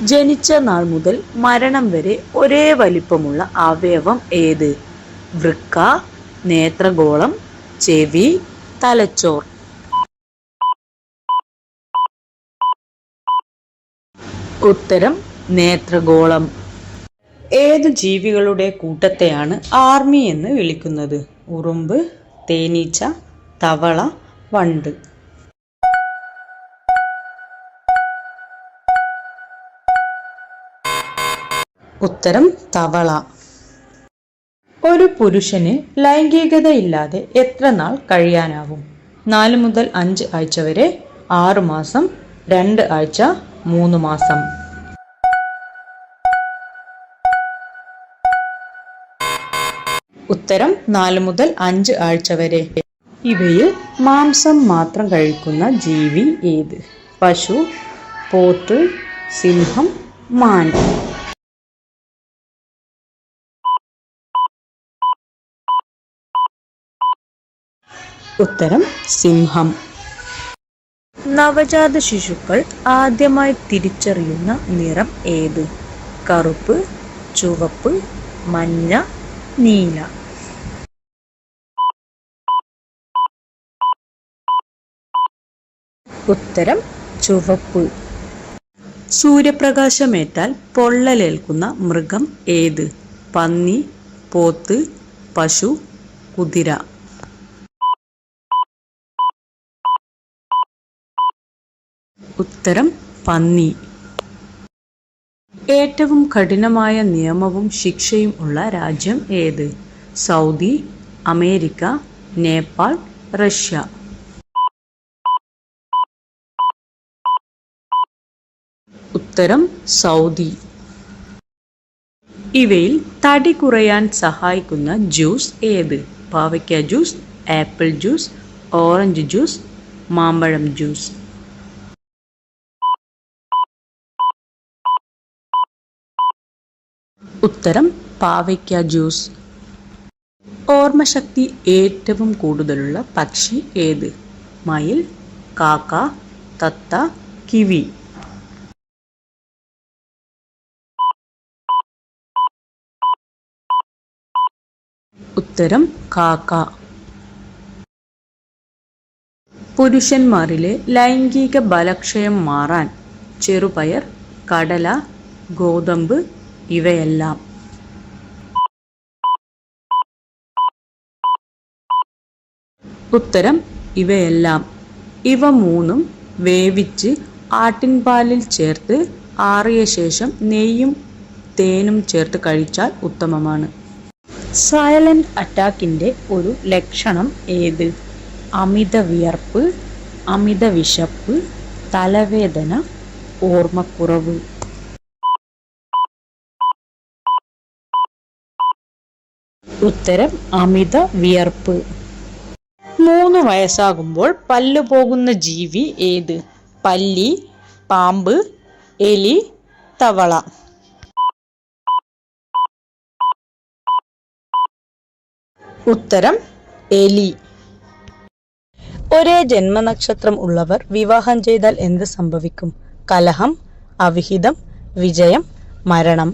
ജനിച്ച നാൾ മുതൽ മരണം വരെ ഒരേ വലിപ്പമുള്ള അവയവം ഏത്? വൃക്ക, നേത്രഗോളം, ചെവി, തലച്ചോർ. ഉത്തരം നേത്രഗോളം. ഏതു ജീവികളുടെ കൂട്ടത്തെയാണ് ആർമി എന്ന് വിളിക്കുന്നത്? ഉറുമ്പ്, തേനീച്ച, തവള, വണ്ട്. ഉത്തരം തവള. ഒരു പുരുഷന് ലൈംഗികതയില്ലാതെ എത്ര നാൾ കഴിയാനാവും? 4 മുതൽ 5 ആഴ്ച വരെ, 6 മാസം, 2 ആഴ്ച, 3 മാസം. ഉത്തരം 4 മുതൽ 5 ആഴ്ച വരെ. ഇവയിൽ മാംസം മാത്രം കഴിക്കുന്ന ജീവി ഏത്? പശു, പോത്ത്, സിംഹം, മാൻ. ഉത്തരം സിംഹം. നവജാത ശിശുക്കൾ ആദ്യമായി തിരിച്ചറിയുന്ന നിറം ഏത്? കറുപ്പ്, ചുവപ്പ്, മഞ്ഞ, നീല. ഉത്തരം ചുവപ്പ്. സൂര്യപ്രകാശമേറ്റാൽ പൊള്ളലേൽക്കുന്ന മൃഗം ഏത്? പന്നി, പോത്ത്, പശു, കുതിര. ഉത്തരം പന്നി. ഏറ്റവും കഠിനമായ നിയമവും ശിക്ഷയും ഉള്ള രാജ്യം ഏത്? Saudi, America, Nepal, Russia. ഉത്തരം സൗദി. ഇവയിൽ തടി കുറയാൻ സഹായിക്കുന്ന ജ്യൂസ് ഏത്? പാവയ്ക്ക juice, apple juice, orange juice, മാമ്പഴം ജ്യൂസ്. ഉത്തരം പാവയ്ക്ക ജ്യൂസ്. ഓർമ്മശക്തി ഏറ്റവും കൂടുതലുള്ള പക്ഷി ഏത്? മയിൽ, കാക്ക, തത്ത, കിവി. ഉത്തരം കാക്ക. പുരുഷന്മാരിലെ ലൈംഗിക ബലക്ഷയം മാറാൻ ചെറുപയർ, കടല, ഗോതമ്പ് ഇവയെല്ലാം. ഉത്തരം ഇവയെല്ലാം. ഇവ മൂന്നും വേവിച്ച് ആട്ടിൻപാലിൽ ചേർത്ത് ആറിയ ശേഷം നെയ്യും തേനും ചേർത്ത് കഴിച്ചാൽ ഉത്തമമാണ്. സൈലന്റ് അറ്റാക്കിന്റെ ഒരു ലക്ഷണം ഏത്? അമിത വിയർപ്പ്, അമിത വിശപ്പ്, തലവേദന, ഓർമ്മക്കുറവ്. ഉത്തരം അമിത വിയർപ്പ്. 3 വയസ്സാകുമ്പോൾ പല്ല് പോകുന്ന ജീവി ഏത്? പല്ലി, പാമ്പ്, എലി, തവള. ഉത്തരം എലി. ഒരേ ജന്മനക്ഷത്രം ഉള്ളവർ വിവാഹം ചെയ്താൽ എന്ത് സംഭവിക്കും? കലഹം, അവിഹിതം, വിജയം, മരണം.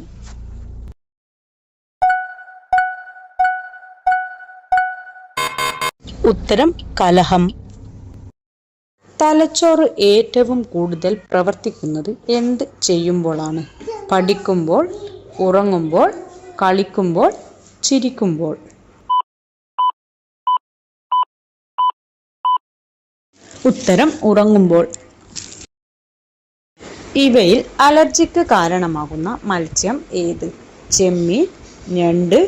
ഉത്തരം കലഹം. തലച്ചോറ് ഏറ്റവും കൂടുതൽ പ്രവർത്തിക്കുന്നത് എന്ത് ചെയ്യുമ്പോഴാണ്? പഠിക്കുമ്പോൾ, ഉറങ്ങുമ്പോൾ, കളിക്കുമ്പോൾ, ചിരിക്കുമ്പോൾ. ഉത്തരം ഉറങ്ങുമ്പോൾ. ഇവയിൽ അലർജിക്ക് കാരണമാകുന്ന മത്സ്യം ഏത്? ചെമ്മീൻ, ഞണ്ട്,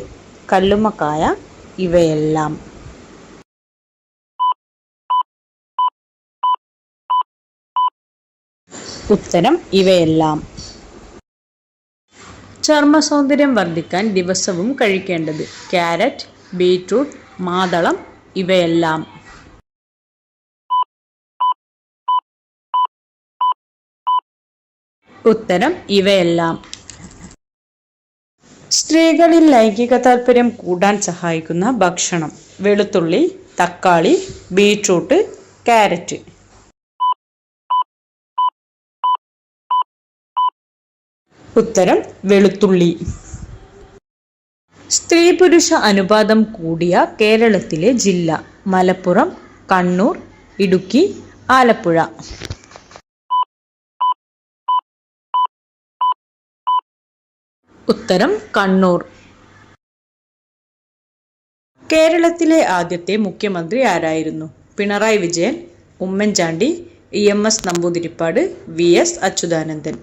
കല്ലുമ്മക്കായ ഇവയെല്ലാം. ഉത്തരം ഇവയെല്ലാം. ചർമ്മ സൗന്ദര്യം വർദ്ധിക്കാൻ ദിവസവും കഴിക്കേണ്ടത്? ക്യാരറ്റ്, ബീറ്റ്റൂട്ട്, മാതളം ഇവയെല്ലാം. ഉത്തരം ഇവയെല്ലാം. സ്ത്രീകളിൽ ലൈംഗിക താല്പര്യം കൂടാൻ സഹായിക്കുന്ന ഭക്ഷണം? വെളുത്തുള്ളി, തക്കാളി, ബീറ്റ്റൂട്ട്, ക്യാരറ്റ്. ഉത്തരം വെളുത്തുള്ളി. സ്ത്രീ പുരുഷ അനുപാതം കൂടിയ കേരളത്തിലെ ജില്ല: മലപ്പുറം, കണ്ണൂർ, ഇടുക്കി, ആലപ്പുഴ. ഉത്തരം കണ്ണൂർ. കേരളത്തിലെ ആദ്യത്തെ മുഖ്യമന്ത്രി ആരായിരുന്നു? Pinarayi Vijayan, Oommen Chandy, EMS Namboodiripad, VS Achuthanandan.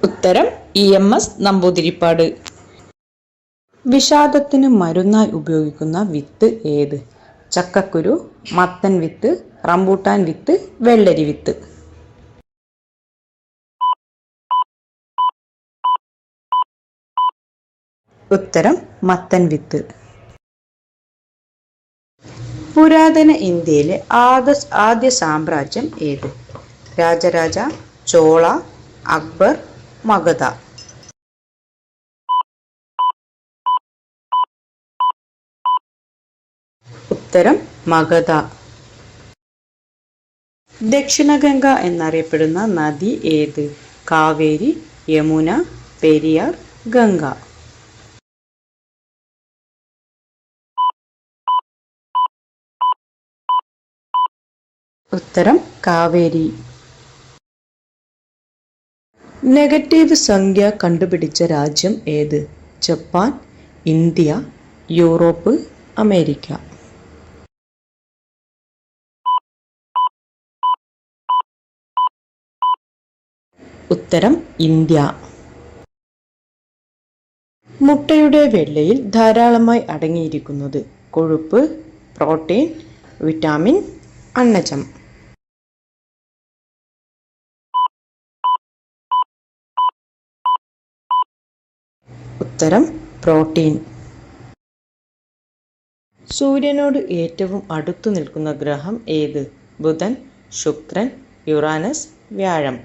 ഉത്തരം EMS നമ്പൂതിരിപ്പാട്. വിഷാദത്തിന് മരുന്നായി ഉപയോഗിക്കുന്ന വിത്ത് ഏത്? ചക്കക്കുരു, മത്തൻ വിത്ത്, റംബൂട്ടാൻ വിത്ത്, വെള്ളരി വിത്ത്. ഉത്തരം മത്തൻ വിത്ത്. പുരാതന ഇന്ത്യയിലെ ആദ്യ സാമ്രാജ്യം ഏത്? രാജരാജ, ചോള, അക്ബർ, മഗധ. ഉത്തരം മഗധ. ദക്ഷിണഗംഗ എന്നറിയപ്പെടുന്ന നദി ഏത്? കാവേരി, യമുന, പെരിയാർ, ഗംഗ. ഉത്തരം കാവേരി. നെഗറ്റീവ് സംഖ്യ കണ്ടുപിടിച്ച രാജ്യം ഏത്? Japan, India, Europe, America. ഉത്തരം ഇന്ത്യ. മുട്ടയുടെ വെള്ളയിൽ ധാരാളമായി അടങ്ങിയിരിക്കുന്നത്: കൊഴുപ്പ്, പ്രോട്ടീൻ, വിറ്റാമിൻ, അന്നജം. ഉത്തരം പ്രോട്ടീൻ. സൂര്യനോട് ഏറ്റവും അടുത്തു നിൽക്കുന്ന ഗ്രഹം ഏത്? ബുധൻ, ശുക്രൻ, യുറാനസ്, വ്യാഴം.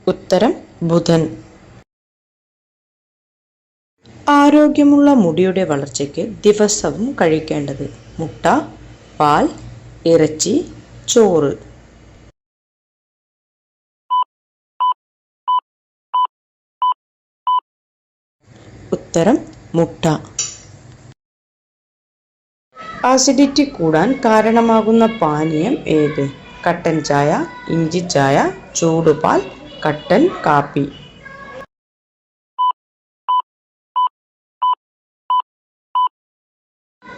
ഉത്തരം ബുധൻ. ആരോഗ്യമുള്ള മുടിയുടെ വളർച്ചയ്ക്ക് ദിവസവും കഴിക്കേണ്ടത്: മുട്ട, പാൽ, ഇറച്ചി, ചോറ്. ഉത്തരം മുട്ട. ആസിഡിറ്റി കൂടാൻ കാരണമാകുന്ന പാനീയം ഏത്? കട്ടൻ ചായ, ഇഞ്ചി ചായ, ചൂടുപാൽ, കട്ടൻ കാപ്പി.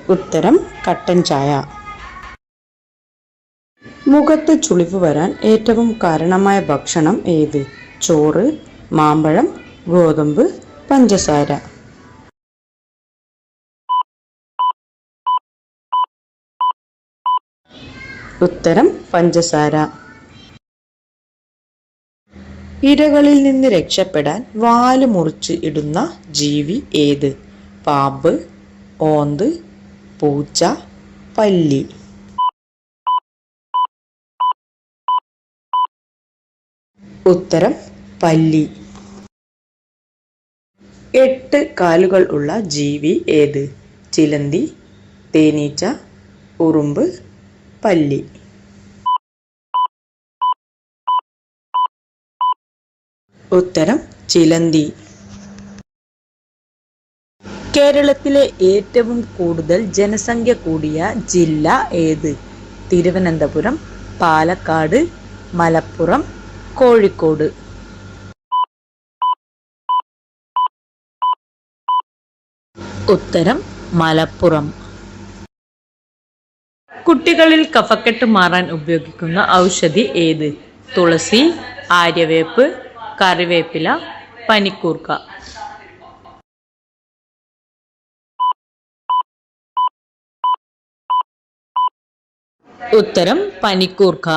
ഉത്തരം കട്ടൻ ചായ. മുഖത്ത് ചുളിവ് വരാൻ ഏറ്റവും കാരണമായ ഭക്ഷണം ഏത്? ചോറ്, മാമ്പഴം, ഗോതമ്പ്, പഞ്ചസാര. ഉത്തരം പഞ്ചസാര. ഇരകളിൽ നിന്ന് രക്ഷപ്പെടാൻ വാല് മുറിച്ച് ഇടുന്ന ജീവി ഏത്? പാമ്പ്, ഓന്ത്, പൂച്ച, പല്ലി. ഉത്തരം പല്ലി. 8 കാലുകൾ ഉള്ള ജീവി ഏത്? ചിലന്തി, തേനീച്ച, ഉറുമ്പ്, പല്ലി. ഉത്തരം ചിലന്തി. കേരളത്തിലെ ഏറ്റവും കൂടുതൽ ജനസംഖ്യ കൂടിയ ജില്ല ഏത്? തിരുവനന്തപുരം, പാലക്കാട്, മലപ്പുറം, കോഴിക്കോട്. ഉത്തരം മലപ്പുറം. കുട്ടികളിൽ കഫക്കെട്ട് മാറാൻ ഉപയോഗിക്കുന്ന ഔഷധി ഏത്? തുളസി, ആര്യവേപ്പ്, കറിവേപ്പില, പനിക്കൂർക്ക. ഉത്തരം പനിക്കൂർക്ക.